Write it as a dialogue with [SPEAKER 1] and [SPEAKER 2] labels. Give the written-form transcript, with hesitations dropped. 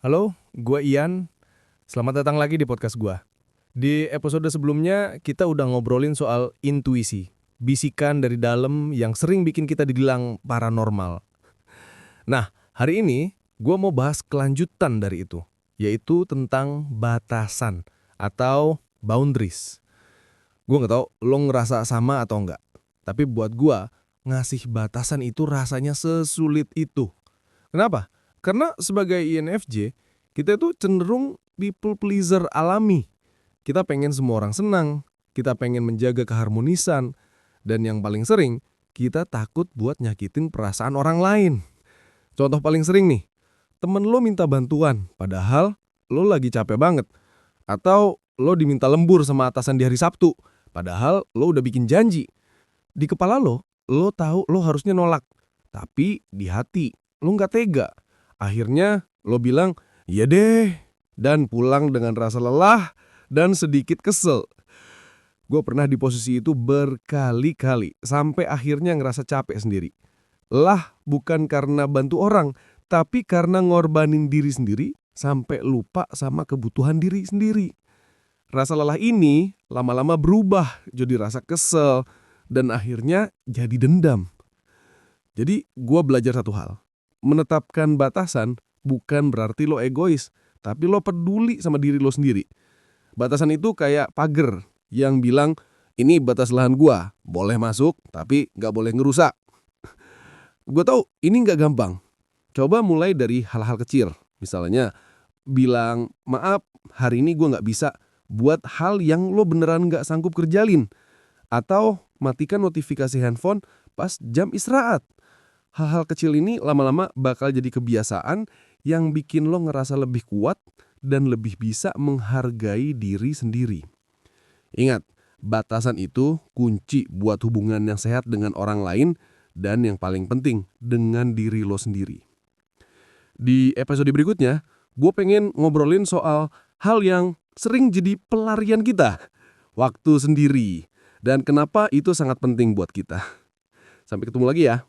[SPEAKER 1] Halo, gue Ian. Selamat datang lagi di podcast gue. Di episode sebelumnya, kita udah ngobrolin soal intuisi. Bisikan dari dalam yang sering bikin kita dibilang paranormal. Nah, hari ini gue mau bahas kelanjutan dari itu. Yaitu tentang batasan atau boundaries. Gue nggak tahu lo ngerasa sama atau enggak. Tapi buat gue, ngasih batasan itu rasanya sesulit itu. Kenapa? Karena sebagai INFJ, kita itu cenderung people pleaser alami. Kita pengen semua orang senang, kita pengen menjaga keharmonisan, dan yang paling sering, kita takut buat nyakitin perasaan orang lain. Contoh paling sering nih, temen lo minta bantuan, padahal lo lagi capek banget. Atau lo diminta lembur sama atasan di hari Sabtu, padahal lo udah bikin janji. Di kepala lo tahu lo harusnya nolak. Tapi di hati, lo nggak tega. Akhirnya lo bilang, iya deh. Dan pulang dengan rasa lelah dan sedikit kesel. Gue pernah di posisi itu berkali-kali. Sampai akhirnya ngerasa capek sendiri. Lelah bukan karena bantu orang, tapi karena ngorbanin diri sendiri sampai lupa sama kebutuhan diri sendiri. Rasa lelah ini lama-lama berubah jadi rasa kesel dan akhirnya jadi dendam. Jadi gue belajar satu hal. Menetapkan batasan bukan berarti lo egois, tapi lo peduli sama diri lo sendiri. Batasan itu kayak pagar yang bilang, ini batas lahan gue, boleh masuk tapi gak boleh ngerusak. Gue tahu ini gak gampang. Coba mulai dari hal-hal kecil. Misalnya, bilang, maaf hari ini gue gak bisa buat hal yang lo beneran gak sanggup kerjalin. Atau matikan notifikasi handphone pas jam istirahat. Hal-hal kecil ini lama-lama bakal jadi kebiasaan yang bikin lo ngerasa lebih kuat dan lebih bisa menghargai diri sendiri. Ingat, batasan itu kunci buat hubungan yang sehat dengan orang lain dan yang paling penting, dengan diri lo sendiri. Di episode berikutnya, gue pengen ngobrolin soal hal yang sering jadi pelarian kita, waktu sendiri, dan kenapa itu sangat penting buat kita. Sampai ketemu lagi ya.